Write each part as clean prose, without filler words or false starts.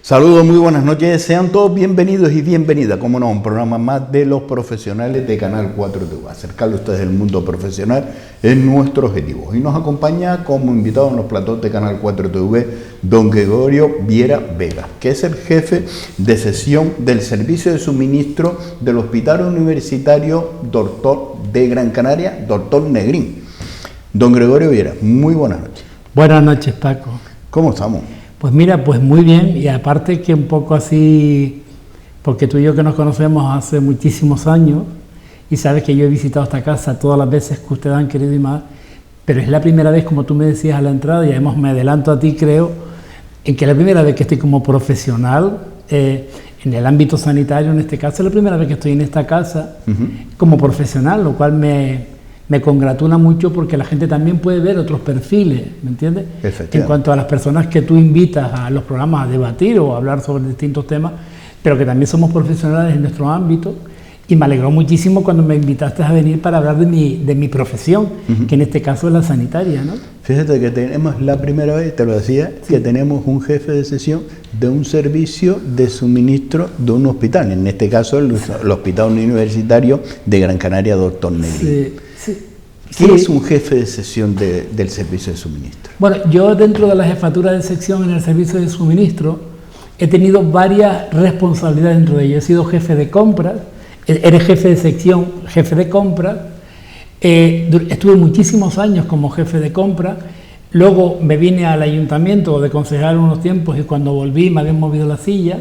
Saludos, muy buenas noches, sean todos bienvenidos y bienvenidas, como no, a un programa más de los profesionales de Canal 4 TV. Acercarle a ustedes el mundo profesional es nuestro objetivo. Hoy nos acompaña como invitado en los platós de Canal 4 TV don Gregorio Viera Vega, que es el jefe de sección del servicio de suministro del Hospital Universitario Doctor de Gran Canaria, Doctor Negrín. Don Gregorio Viera, muy buenas noches. Buenas noches, Paco. ¿Cómo estamos? Pues mira, pues muy bien, y aparte que un poco así, porque tú y yo que nos conocemos hace muchísimos años, y sabes que yo he visitado esta casa todas las veces que ustedes han querido y más, pero es la primera vez, como tú me decías a la entrada, y además me adelanto a ti, creo, en que es la primera vez que estoy como profesional en el ámbito sanitario, en este caso, es la primera vez que estoy en esta casa como profesional, lo cual me congratula mucho porque la gente también puede ver otros perfiles, ¿me entiendes? En cuanto a las personas que tú invitas a los programas a debatir o a hablar sobre distintos temas, pero que también somos profesionales en nuestro ámbito, y me alegró muchísimo cuando me invitaste a venir para hablar de mi profesión, que en este caso es la sanitaria, ¿no? Fíjate que tenemos la primera vez, te lo decía, que tenemos un jefe de sección de un servicio de suministro de un hospital, en este caso el Hospital Universitario de Gran Canaria, Doctor Negrín. ¿Qué es un jefe de sección del servicio de suministro? Bueno, yo dentro de la jefatura de sección en el servicio de suministro he tenido varias responsabilidades dentro de ello. He sido jefe de compras, eres jefe de sección, jefe de compras, estuve muchísimos años como jefe de compras, luego me vine al ayuntamiento de concejal unos tiempos y cuando volví me habían movido la silla,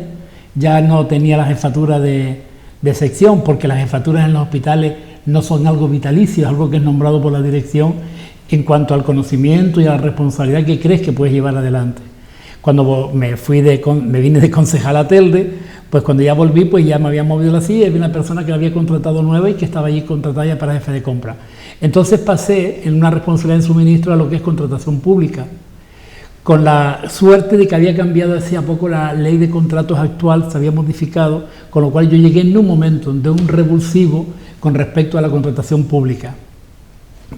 ya no tenía la jefatura de sección, porque las jefaturas en los hospitales no son algo vitalicio, es algo que es nombrado por la dirección en cuanto al conocimiento y a la responsabilidad que crees que puedes llevar adelante. Cuando me vine de concejal a Telde, pues cuando ya volví, pues ya me había movido la silla y había una persona que la había contratado nueva y que estaba allí contratada ya para jefe de compra. Entonces pasé en una responsabilidad de suministro a lo que es contratación pública, con la suerte de que había cambiado hacía poco la ley de contratos actual, se había modificado, con lo cual yo llegué en un momento de un revulsivo con respecto a la contratación pública.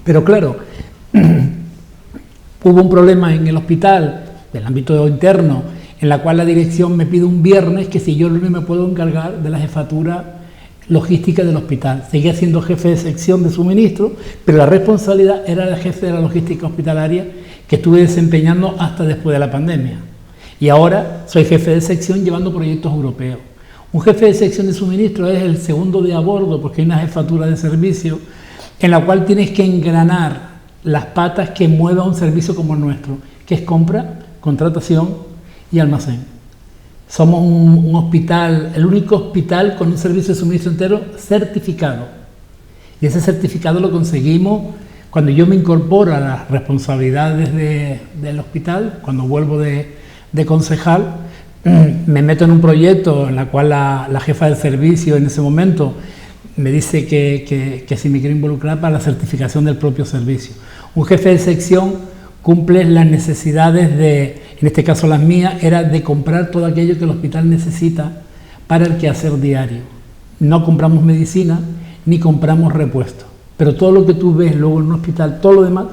Pero claro, hubo un problema en el hospital, del ámbito interno, en la cual la dirección me pide un viernes que si yo no me puedo encargar de la jefatura logística del hospital. Seguía siendo jefe de sección de suministro, pero la responsabilidad era el jefe de la logística hospitalaria que estuve desempeñando hasta después de la pandemia. Y ahora soy jefe de sección llevando proyectos europeos. Un jefe de sección de suministro es el segundo de a bordo, porque hay una jefatura de servicio en la cual tienes que engranar las patas que mueva un servicio como el nuestro, que es compra, contratación y almacén. Somos un hospital, el único hospital con un servicio de suministro entero certificado. Y ese certificado lo conseguimos cuando yo me incorporo a las responsabilidades del hospital, cuando vuelvo de concejal. Me meto en un proyecto en el cual la jefa del servicio en ese momento me dice que si me quiero involucrar para la certificación del propio servicio. Un jefe de sección cumple las necesidades en este caso las mías, era de comprar todo aquello que el hospital necesita para el quehacer diario. No compramos medicina ni compramos repuestos, pero todo lo que tú ves luego en un hospital, todo lo demás,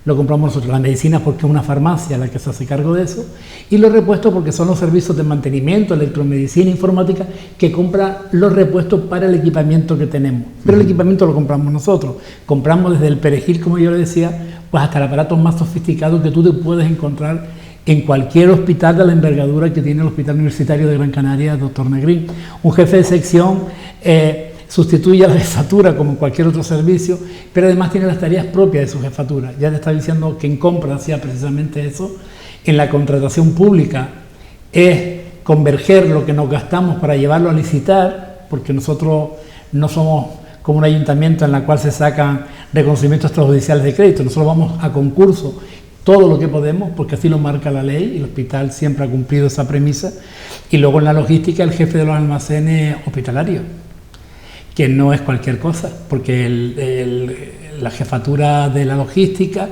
lo compramos nosotros. La medicina porque es una farmacia la que se hace cargo de eso, y los repuestos porque son los servicios de mantenimiento, electromedicina, informática, que compran los repuestos para el equipamiento que tenemos. Pero el equipamiento lo compramos nosotros. Compramos desde el perejil, como yo le decía, pues hasta el aparato más sofisticado que tú te puedes encontrar en cualquier hospital de la envergadura que tiene el Hospital Universitario de Gran Canaria, Doctor Negrín. Un jefe de sección sustituye a la jefatura como cualquier otro servicio, pero además tiene las tareas propias de su jefatura. Ya te estaba diciendo que en compra hacía precisamente eso. En la contratación pública es converger lo que nos gastamos para llevarlo a licitar, porque nosotros no somos como un ayuntamiento en la cual se sacan reconocimientos extrajudiciales de crédito. Nosotros vamos a concurso todo lo que podemos, porque así lo marca la ley, y el hospital siempre ha cumplido esa premisa. Y luego en la logística, el jefe de los almacenes hospitalarios, que no es cualquier cosa, porque la jefatura de la logística,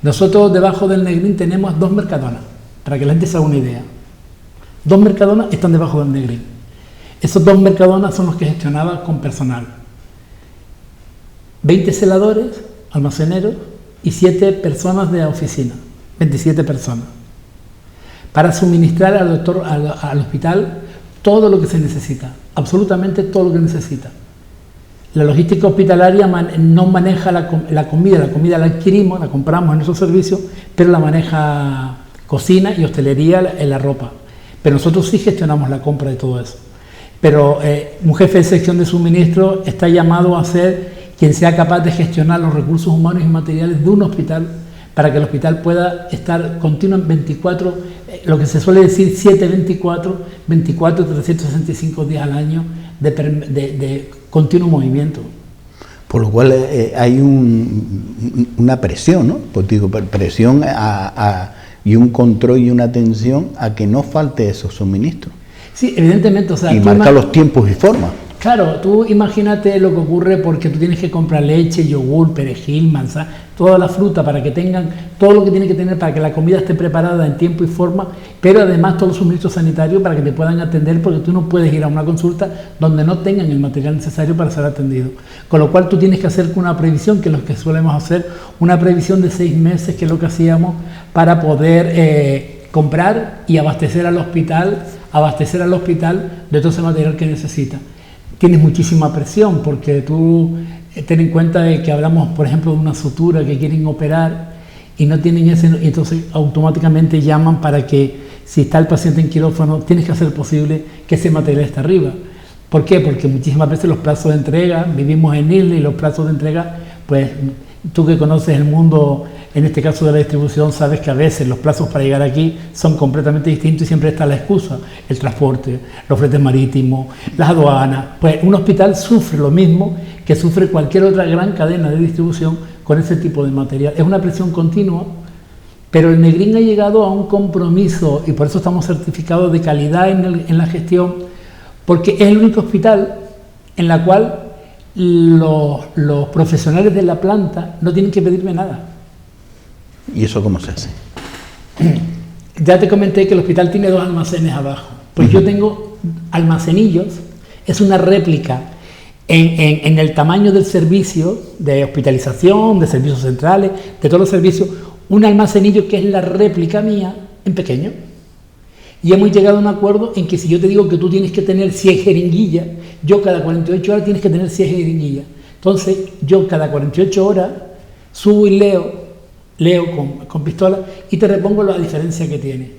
nosotros debajo del Negrín tenemos 2 Mercadonas, para que la gente se haga una idea. 2 Mercadonas están debajo del Negrín. Esos 2 Mercadonas son los que gestionaba con personal. 20 celadores, almaceneros y 7 personas de oficina, 27 personas. para suministrar al hospital todo lo que se necesita, absolutamente todo lo que necesita. La logística hospitalaria no maneja la comida la adquirimos, la compramos en nuestros servicios, pero la maneja cocina y hostelería en la ropa. Pero nosotros sí gestionamos la compra de todo eso. Pero un jefe de sección de suministro está llamado a ser quien sea capaz de gestionar los recursos humanos y materiales de un hospital para que el hospital pueda estar continuo en 24, lo que se suele decir 7-24, 365 días al año de continuo movimiento. Por lo cual hay una presión, ¿no? Pues digo, presión y un control y una atención a que no falte esos suministros. Sí, evidentemente. O sea, y marca los tiempos y formas. Claro, tú imagínate lo que ocurre porque tú tienes que comprar leche, yogur, perejil, manzana, toda la fruta para que tengan todo lo que tiene que tener para que la comida esté preparada en tiempo y forma, pero además todos los suministros sanitarios para que te puedan atender, porque tú no puedes ir a una consulta donde no tengan el material necesario para ser atendido. Con lo cual tú tienes que hacer una previsión, que es lo que solemos hacer, una previsión de 6 meses, que es lo que hacíamos para poder comprar y abastecer al hospital de todo ese material que necesita. Tienes muchísima presión porque tú ten en cuenta de que hablamos, por ejemplo, de una sutura que quieren operar y no tienen ese, entonces automáticamente llaman para que si está el paciente en quirófano, tienes que hacer posible que ese material esté arriba. ¿Por qué? Porque muchísimas veces los plazos de entrega, vivimos en isla y los plazos de entrega, pues tú que conoces el mundo, en este caso de la distribución, sabes que a veces los plazos para llegar aquí son completamente distintos y siempre está la excusa, el transporte, los fletes marítimos, las aduanas. Pues un hospital sufre lo mismo que sufre cualquier otra gran cadena de distribución con ese tipo de material. Es una presión continua, pero el Negrín ha llegado a un compromiso y por eso estamos certificados de calidad en la gestión, porque es el único hospital en la cual los profesionales de la planta no tienen que pedirme nada. ¿Y eso cómo se hace? Ya te comenté que el hospital tiene 2 almacenes abajo. Pues yo tengo almacenillos, es una réplica en el tamaño del servicio de hospitalización, de servicios centrales, de todos los servicios, un almacenillo que es la réplica mía en pequeño. Y hemos llegado a un acuerdo en que si yo te digo que tú tienes que tener 100 jeringuillas, yo cada 48 horas tienes que tener 100 jeringuillas. Entonces yo cada 48 horas subo y leo con pistola y te repongo la diferencia que tiene.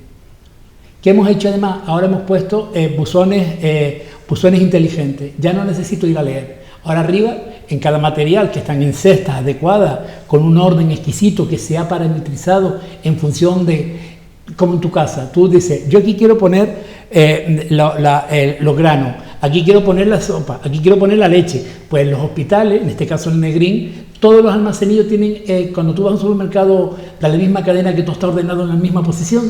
¿Qué hemos hecho además? Ahora hemos puesto buzones inteligentes. Ya no necesito ir a leer. Ahora arriba, en cada material que están en cestas adecuadas, con un orden exquisito que se ha parametrizado en función de, como en tu casa, tú dices, yo aquí quiero poner los granos, aquí quiero poner la sopa, aquí quiero poner la leche. Pues en los hospitales, en este caso el Negrín, todos los almacenillos tienen, cuando tú vas a un supermercado de la misma cadena que tú estás ordenado en la misma posición,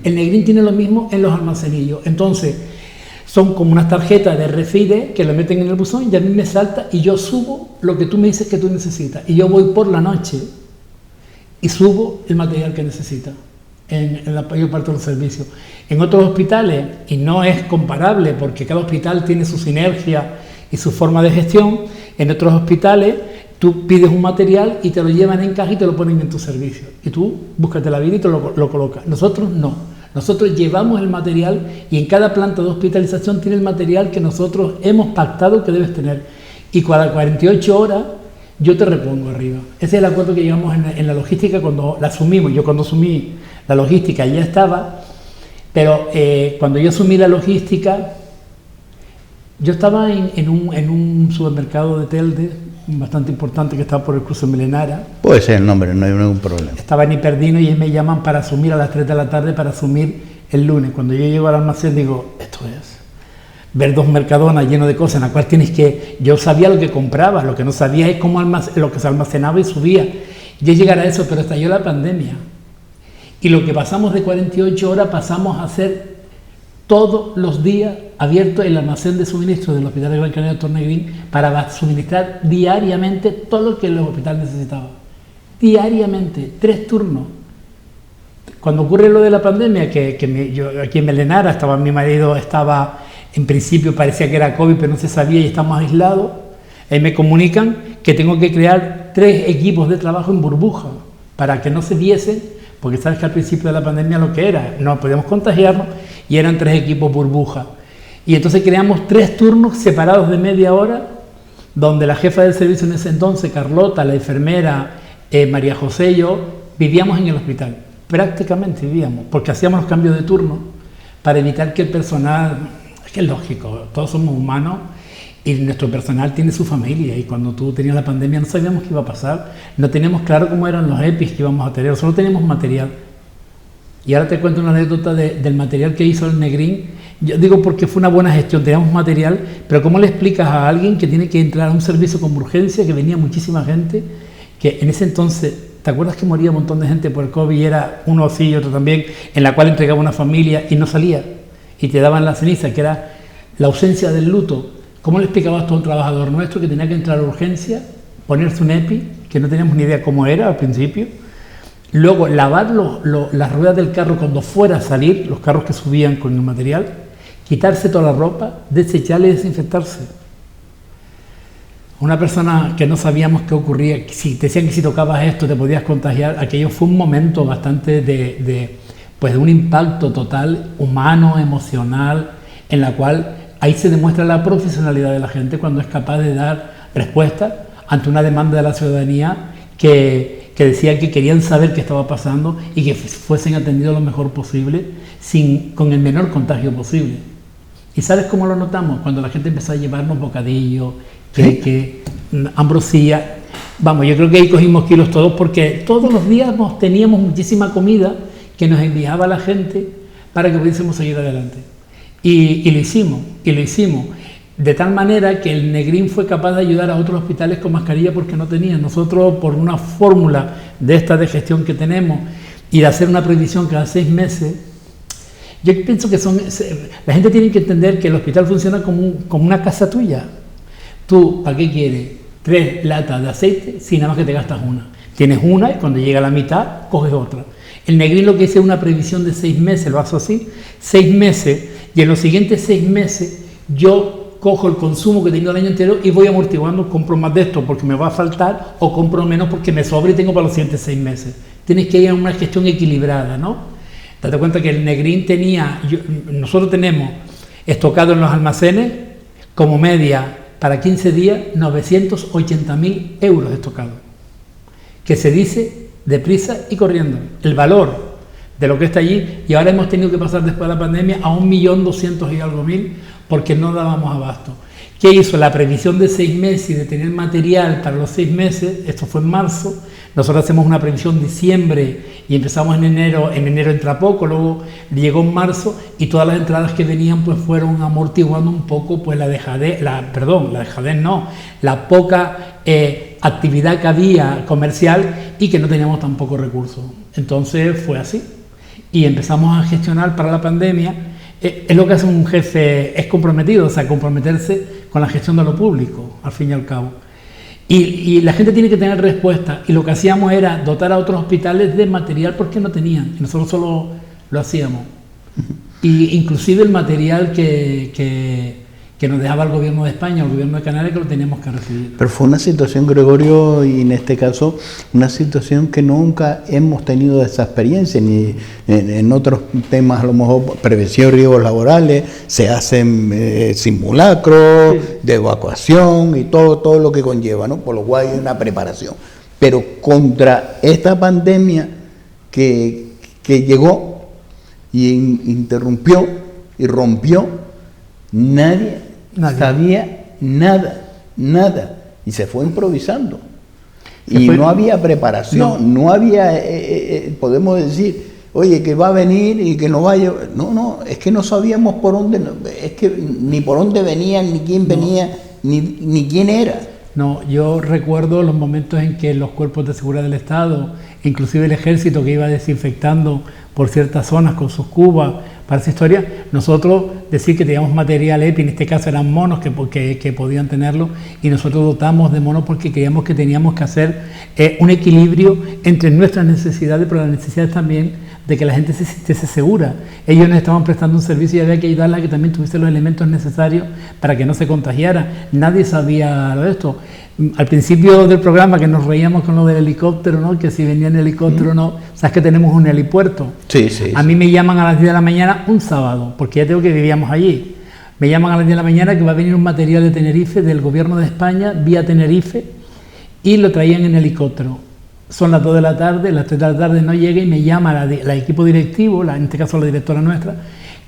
el Negrín tiene lo mismo en los almacenillos. Entonces, son como unas tarjetas de RFID que lo meten en el buzón y a mí me salta y yo subo lo que tú me dices que tú necesitas. Y yo voy por la noche y subo el material que necesitas en la mayor parte de los servicios. En otros hospitales, y no es comparable porque cada hospital tiene su sinergia y su forma de gestión, en otros hospitales tú pides un material y te lo llevan en caja y te lo ponen en tu servicio. Y tú búscate la vida y te lo colocas. Nosotros no. Nosotros llevamos el material y en cada planta de hospitalización tiene el material que nosotros hemos pactado que debes tener. Y cada 48 horas yo te repongo arriba. Ese es el acuerdo que llegamos en la logística cuando la asumimos. Yo cuando asumí la logística ya estaba, pero cuando yo asumí la logística, yo estaba en un supermercado de Telde, bastante importante que estaba por el cruce Milenara. Puede ser el nombre, no hay ningún problema. Estaba en Hiperdino y me llaman para asumir a las 3 de la tarde para asumir el lunes. Cuando yo llego al almacén digo, esto es ver 2 mercadonas llenos de cosas en las cuales tienes que... Yo sabía lo que compraba, lo que no sabía es cómo lo que se almacenaba y subía. Yo llegar a eso, pero estalló la pandemia. Y lo que pasamos de 48 horas pasamos a hacer todos los días abierto el almacén de suministro del Hospital de Gran Canaria Dr. Negrín para suministrar diariamente todo lo que el hospital necesitaba. Diariamente, 3 turnos. Cuando ocurre lo de la pandemia, yo aquí en Milenara mi marido estaba, en principio parecía que era COVID, pero no se sabía y estamos aislados, me comunican que tengo que crear 3 equipos de trabajo en burbuja para que no se viesen, porque sabes que al principio de la pandemia lo que era, no podíamos contagiarnos y eran 3 equipos burbuja. Y entonces creamos 3 turnos separados de media hora, donde la jefa del servicio en ese entonces, Carlota, la enfermera, María José y yo, vivíamos en el hospital. Prácticamente vivíamos, porque hacíamos los cambios de turno para evitar que el personal, es que es lógico, todos somos humanos y nuestro personal tiene su familia, y cuando tú tenías la pandemia no sabíamos qué iba a pasar, no teníamos claro cómo eran los EPIs que íbamos a tener, solo teníamos material. Y ahora te cuento una anécdota del material que hizo el Negrín. Yo digo porque fue una buena gestión, teníamos material, pero ¿cómo le explicas a alguien que tiene que entrar a un servicio con urgencia, que venía muchísima gente, que en ese entonces, ¿te acuerdas que moría un montón de gente por el COVID y era uno sí y otro también, en la cual entregaba una familia y no salía, y te daban la ceniza, que era la ausencia del luto? ¿Cómo le explicabas tú a un trabajador nuestro que tenía que entrar a urgencia, ponerse un EPI, que no teníamos ni idea cómo era al principio, luego lavar las ruedas del carro cuando fuera a salir, los carros que subían con el material, quitarse toda la ropa, desecharla y desinfectarse? Una persona que no sabíamos qué ocurría, si te decían que si tocabas esto te podías contagiar, aquello fue un momento bastante de un impacto total, humano, emocional, en la cual ahí se demuestra la profesionalidad de la gente cuando es capaz de dar respuesta ante una demanda de la ciudadanía que decía que querían saber qué estaba pasando y que fuesen atendidos lo mejor posible, con el menor contagio posible. ¿Y sabes cómo lo notamos? Cuando la gente empezó a llevarnos bocadillos, queque, ambrosía. Vamos, yo creo que ahí cogimos kilos todos, porque todos los días teníamos muchísima comida que nos enviaba la gente para que pudiésemos seguir adelante. Y lo hicimos, de tal manera que el Negrín fue capaz de ayudar a otros hospitales con mascarilla porque no tenían. Nosotros, por una fórmula de gestión que tenemos y de hacer una previsión cada 6 meses, yo pienso que la gente tiene que entender que el hospital funciona como una casa tuya. Tú, ¿para qué quieres 3 latas de aceite si nada más que te gastas una? Tienes una y cuando llega a la mitad, coges otra. El Negrín lo que hice es una previsión de 6 meses, lo hago así, 6 meses, y en los siguientes 6 meses yo cojo el consumo que he tenido el año entero y voy amortiguando, compro más de esto porque me va a faltar o compro menos porque me sobra y tengo para los siguientes 6 meses. Tienes que ir a una gestión equilibrada, ¿no? Date cuenta que el Negrín nosotros tenemos estocado en los almacenes como media para 15 días 980.000 euros estocados, que se dice deprisa y corriendo, el valor de lo que está allí, y ahora hemos tenido que pasar después de la pandemia a 1.200.000 y algo porque no dábamos abasto. ¿Qué hizo? La previsión de 6 meses y de tener material para los 6 meses, esto fue en marzo, nosotros hacemos una previsión diciembre y empezamos en enero entra poco, luego llegó en marzo y todas las entradas que venían pues fueron amortiguando un poco pues la poca actividad que había comercial y que no teníamos tan pocos recursos. Entonces fue así y empezamos a gestionar para la pandemia. Es lo que hace un jefe, es comprometido, o sea, comprometerse con la gestión de lo público, al fin y al cabo. Y la gente tiene que tener respuesta, y lo que hacíamos era dotar a otros hospitales de material porque no tenían, y nosotros solo lo hacíamos. Y inclusive el material que nos dejaba el gobierno de España, el gobierno de Canarias, que lo teníamos que recibir. Pero fue una situación, Gregorio, y en este caso, una situación que nunca hemos tenido esa experiencia, ni en otros temas, a lo mejor prevención de riesgos laborales, se hacen simulacros de evacuación y todo lo que conlleva, ¿no? Por lo cual hay una preparación. Pero contra esta pandemia que llegó y interrumpió y rompió, nadie sabía nada, y se fue improvisando. No había preparación, no había, podemos decir, oye, que va a venir y que no vaya. No, es que no sabíamos por dónde, ni por dónde venían, ni quién venía, ni quién era. No, yo recuerdo los momentos en que los cuerpos de seguridad del Estado, inclusive el ejército que iba desinfectando por ciertas zonas con sus cubas para esa historia. Nosotros decir que teníamos material EPI, en este caso eran monos que podían tenerlo, y nosotros dotamos de monos porque creíamos que teníamos que hacer un equilibrio entre nuestras necesidades, pero las necesidades también de que la gente se sintiese segura. Ellos nos estaban prestando un servicio y había que ayudarla a que también tuviese los elementos necesarios para que no se contagiara. Nadie sabía de esto. Al principio del programa, que nos reíamos con lo del helicóptero, ¿no? Que si venía en helicóptero o no, sabes que tenemos un helipuerto. Sí, sí. A mí me llaman a las 10 de la mañana un sábado, porque ya tengo que vivíamos allí. Me llaman a las 10 de la mañana que va a venir un material de Tenerife, del gobierno de España, vía Tenerife, y lo traían en helicóptero. Son las 2 de la tarde, las 3 de la tarde no llega y me llama la equipo directivo, en este caso la directora nuestra,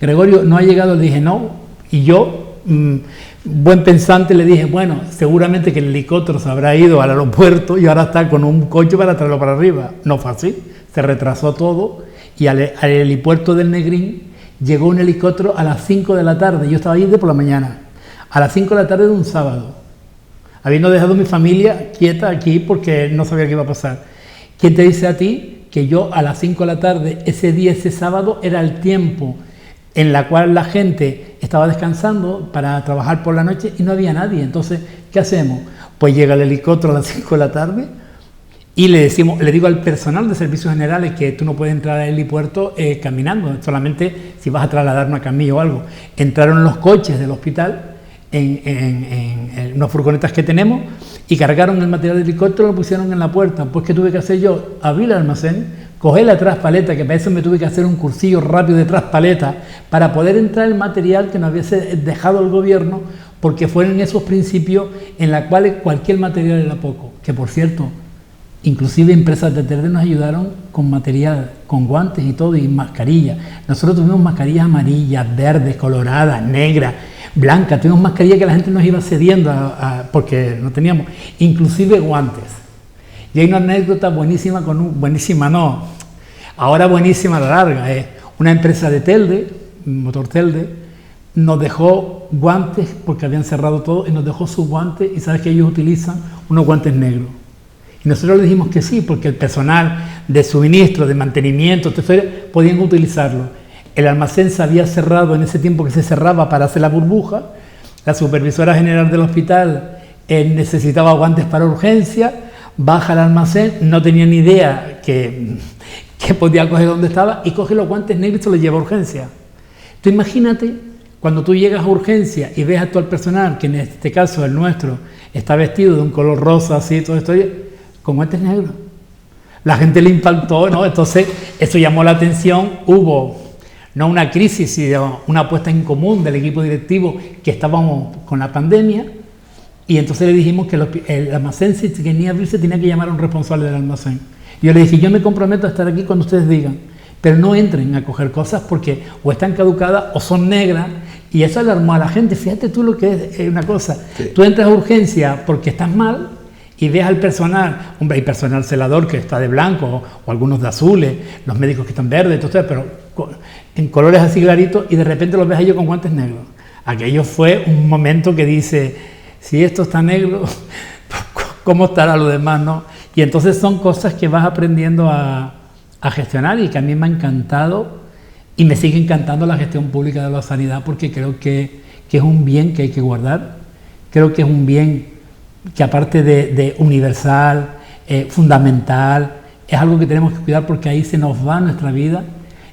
Gregorio, no ha llegado, le dije no, y yo, buen pensante, le dije, bueno, seguramente que el helicóptero se habrá ido al aeropuerto y ahora está con un coche para traerlo para arriba. No fue así, se retrasó todo y al helipuerto del Negrín llegó un helicóptero a las 5 de la tarde, yo estaba allí de por la mañana, a las 5 de la tarde de un sábado. Habiendo dejado mi familia quieta aquí porque no sabía qué iba a pasar. ¿Quién te dice a ti que yo a las 5 de la tarde, ese día, ese sábado, era el tiempo en la cual la gente estaba descansando para trabajar por la noche y no había nadie? Entonces, ¿qué hacemos? Pues llega el helicóptero a las 5 de la tarde y le digo al personal de servicios generales que tú no puedes entrar al helipuerto caminando, solamente si vas a trasladar una camilla o algo. Entraron los coches del hospital en unas furgonetas que tenemos y cargaron el material del helicóptero y lo pusieron en la puerta. Pues ¿qué tuve que hacer yo? Abrí el almacén, cogí la traspaleta, que para eso me tuve que hacer un cursillo rápido de traspaleta para poder entrar el material que nos hubiese dejado el gobierno, porque fueron esos principios en los cuales cualquier material era poco. Que por cierto, inclusive empresas de Telde nos ayudaron con material, con guantes y todo, y mascarillas. Nosotros tuvimos mascarillas amarillas, verdes, coloradas, negras, blanca, tuvimos mascarilla que la gente nos iba cediendo porque no teníamos, inclusive guantes. Y hay una anécdota buenísima ahora buenísima a la larga, una empresa de Telde, Motor Telde, nos dejó guantes porque habían cerrado todo y nos dejó sus guantes, y sabes que ellos utilizan unos guantes negros. Y nosotros le dijimos que sí, porque el personal de suministro, de mantenimiento, podían utilizarlo. El almacén se había cerrado en ese tiempo que se cerraba para hacer la burbuja. La supervisora general del hospital necesitaba guantes para urgencia, baja al almacén, no tenía ni idea que podía coger donde estaba y coge los guantes negros y se los lleva a urgencia. Tú imagínate cuando tú llegas a urgencia y ves a todo el personal, que en este caso el nuestro está vestido de un color rosa, así, todo esto, con guantes negros. La gente le impactó, ¿no? Entonces eso llamó la atención, hubo no una crisis, sino una puesta en común del equipo directivo que estábamos con la pandemia, y entonces le dijimos que el almacén, si quería abrirse, tenía que llamar a un responsable del almacén. Yo le dije, yo me comprometo a estar aquí cuando ustedes digan, pero no entren a coger cosas porque o están caducadas o son negras, y eso alarmó a la gente. Fíjate tú lo que es una cosa, sí. Tú entras a urgencia porque estás mal, y ves al personal, hombre, hay personal celador que está de blanco, o algunos de azules, los médicos que están verdes, entonces, pero en colores así claritos, y de repente los ves a ellos con guantes negros. Aquello fue un momento que dice, si esto está negro, ¿cómo estará lo demás, no? Y entonces son cosas que vas aprendiendo a gestionar, y que a mí me ha encantado, y me sigue encantando la gestión pública de la sanidad, porque creo que es un bien que hay que guardar, creo que es un bien que aparte de universal, fundamental, es algo que tenemos que cuidar porque ahí se nos va nuestra vida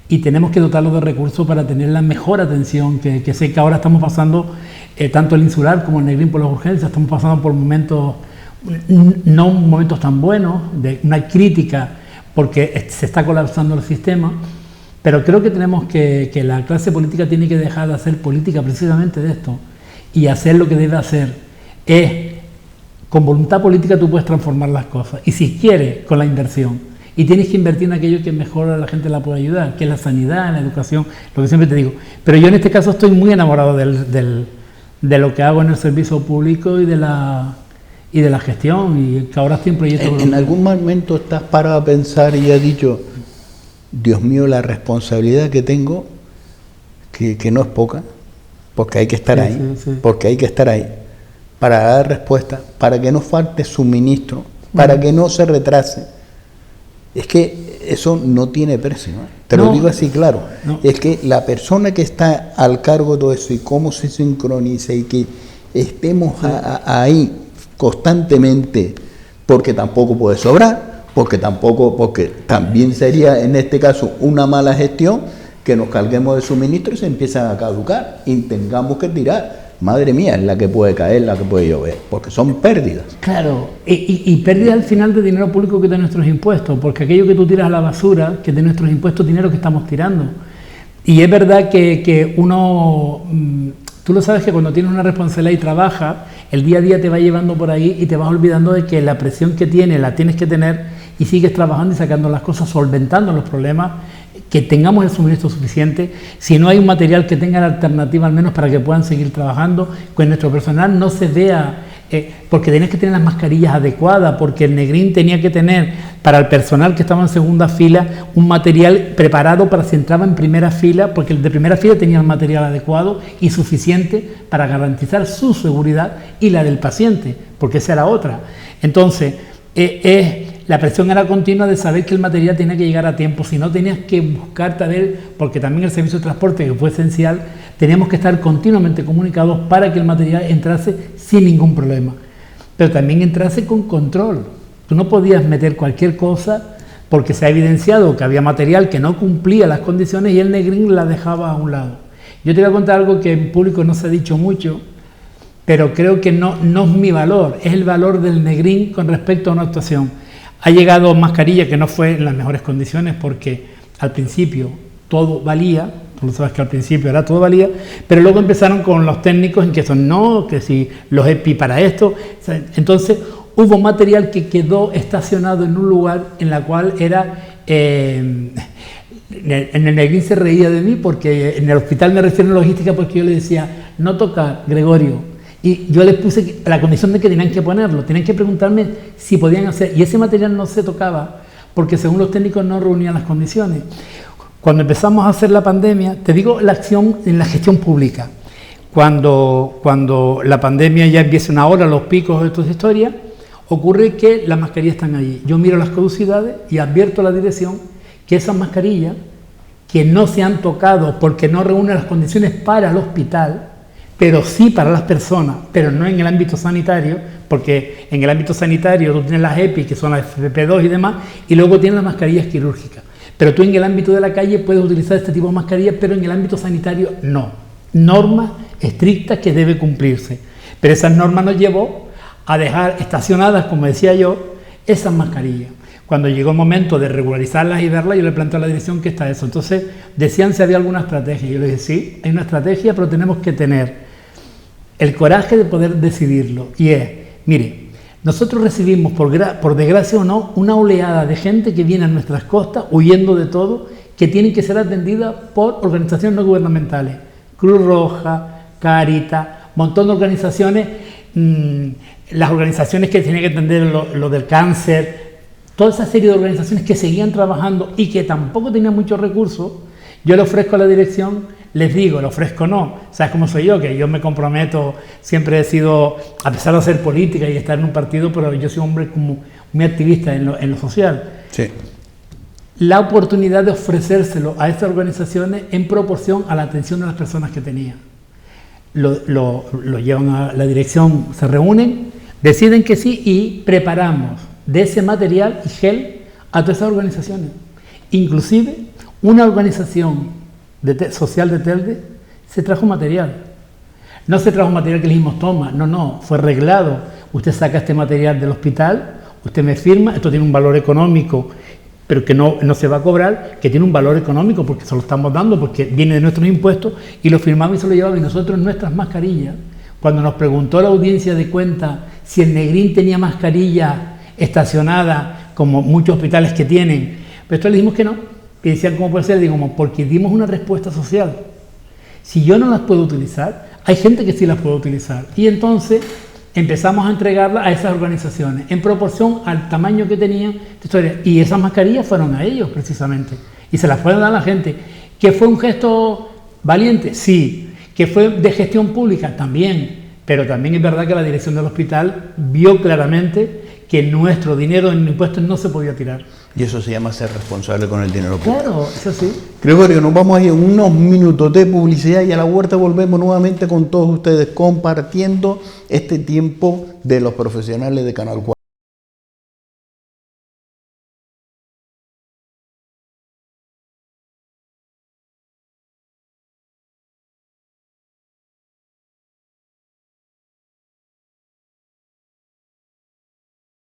y tenemos que dotarlo de recursos para tener la mejor atención, que sé que ahora estamos pasando, tanto el Insular como el Negrín por las urgencias, estamos pasando por momentos, no momentos tan buenos, de una crítica porque se está colapsando el sistema, pero creo que tenemos que la clase política tiene que dejar de hacer política precisamente de esto y hacer lo que debe hacer, con voluntad política tú puedes transformar las cosas, y si quieres, con la inversión. Y tienes que invertir en aquello que mejor a la gente la puede ayudar, que es la sanidad, la educación, lo que siempre te digo. Pero yo en este caso estoy muy enamorado de lo que hago en el servicio público y de la gestión, y que ahora estoy en proyectos... ¿En algún momento estás parado a pensar y has dicho, Dios mío, la responsabilidad que tengo, que no es poca, porque hay que estar ahí, porque hay que estar ahí, para dar respuesta, para que no falte suministro, para que no se retrase, Es que eso no tiene precio, ¿no? Te lo digo así claro. No. Es que la persona que está al cargo de todo eso y cómo se sincroniza y que estemos ahí constantemente, porque tampoco puede sobrar, porque también sería en este caso una mala gestión que nos carguemos de suministro y se empiezan a caducar y tengamos que tirar. Madre mía, es la que puede caer, la que puede llover, porque son pérdidas. Claro, y pérdidas al final de dinero público que de nuestros impuestos, porque aquello que tú tiras a la basura, que de nuestros impuestos, dinero que estamos tirando. Y es verdad que uno, tú lo sabes que cuando tienes una responsabilidad y trabajas, el día a día te va llevando por ahí y te vas olvidando de que la presión que tienes la tienes que tener y sigues trabajando y sacando las cosas, solventando los problemas, que tengamos el suministro suficiente. Si no hay un material que tenga la alternativa al menos para que puedan seguir trabajando, que nuestro personal no se vea, porque tenías que tener las mascarillas adecuadas, porque el Negrín tenía que tener para el personal que estaba en segunda fila un material preparado para si entraba en primera fila, porque el de primera fila tenía el material adecuado y suficiente para garantizar su seguridad y la del paciente, porque esa era otra. Entonces, la presión era continua de saber que el material tenía que llegar a tiempo, si no tenías que buscarte a ver, porque también el servicio de transporte, que fue esencial, teníamos que estar continuamente comunicados para que el material entrase sin ningún problema, pero también entrase con control. Tú no podías meter cualquier cosa porque se ha evidenciado que había material que no cumplía las condiciones y el Negrín la dejaba a un lado. Yo te voy a contar algo que en público no se ha dicho mucho, pero creo que no es mi valor, es el valor del Negrín con respecto a una actuación. Ha llegado mascarilla que no fue en las mejores condiciones porque al principio todo valía, tú lo sabes que al principio era todo valía, pero luego empezaron con los técnicos en que son no, que si los EPI para esto. Entonces hubo material que quedó estacionado en un lugar en la cual era... en el Negrín se reía de mí porque en el hospital me refiero a logística porque yo le decía, no tocar, Gregorio. Y yo les puse la condición de que tenían que ponerlo, tenían que preguntarme si podían hacer, y ese material no se tocaba porque según los técnicos no reunían las condiciones. Cuando empezamos a hacer la pandemia, te digo la acción en la gestión pública, cuando la pandemia ya empieza una hora, los picos de toda esta historia, ocurre que las mascarillas están allí. Yo miro las caducidades y advierto a la dirección que esas mascarillas que no se han tocado porque no reúnen las condiciones para el hospital, pero sí para las personas, pero no en el ámbito sanitario, porque en el ámbito sanitario tú tienes las EPI, que son las FFP2 y demás, y luego tienes las mascarillas quirúrgicas. Pero tú en el ámbito de la calle puedes utilizar este tipo de mascarillas, pero en el ámbito sanitario no. Normas estrictas que debe cumplirse. Pero esas normas nos llevó a dejar estacionadas, como decía yo, esas mascarillas. Cuando llegó el momento de regularizarlas y verlas, yo le planteé a la dirección que está eso. Entonces decían si había alguna estrategia. Yo le dije, sí, hay una estrategia, pero tenemos que tener el coraje de poder decidirlo. Y es, mire, nosotros recibimos, por desgracia o no, una oleada de gente que viene a nuestras costas, huyendo de todo, que tienen que ser atendidas por organizaciones no gubernamentales. Cruz Roja, Cáritas, montón de organizaciones, las organizaciones que tienen que atender lo del cáncer, toda esa serie de organizaciones que seguían trabajando y que tampoco tenían muchos recursos. Yo le ofrezco a la dirección, les digo, le ofrezco no. ¿Sabes cómo soy yo? Que yo me comprometo, siempre he sido, a pesar de hacer política y estar en un partido, pero yo soy un hombre como muy activista en lo social. Sí. La oportunidad de ofrecérselo a estas organizaciones en proporción a la atención de las personas que tenía. Lo llevan a la dirección, se reúnen, deciden que sí y preparamos de ese material y gel a todas esas organizaciones. Inclusive una organización social de Telde se trajo material. No se trajo material que le dijimos toma, no, fue reglado. Usted saca este material del hospital, usted me firma, esto tiene un valor económico, pero que no se va a cobrar, que tiene un valor económico porque se lo estamos dando, porque viene de nuestros impuestos, y lo firmamos y se lo llevamos. Y nosotros en nuestras mascarillas, cuando nos preguntó la audiencia de cuenta si el Negrín tenía mascarilla estacionada, como muchos hospitales que tienen, pero esto le dijimos que no, y decían cómo puede ser, digo, porque dimos una respuesta social. Si yo no las puedo utilizar, hay gente que sí las puede utilizar, y entonces empezamos a entregarlas a esas organizaciones en proporción al tamaño que tenían, y esas mascarillas fueron a ellos precisamente, y se las fueron a la gente. ¿Que fue un gesto valiente? Sí. ¿Que fue de gestión pública? También. Pero también es verdad que la dirección del hospital vio claramente que nuestro dinero en impuestos no se podía tirar. Y eso se llama ser responsable con el dinero público. Claro, eso sí. Gregorio, nos vamos a ir unos minutos de publicidad y a la vuelta volvemos nuevamente con todos ustedes compartiendo este tiempo de los profesionales de Canal 4.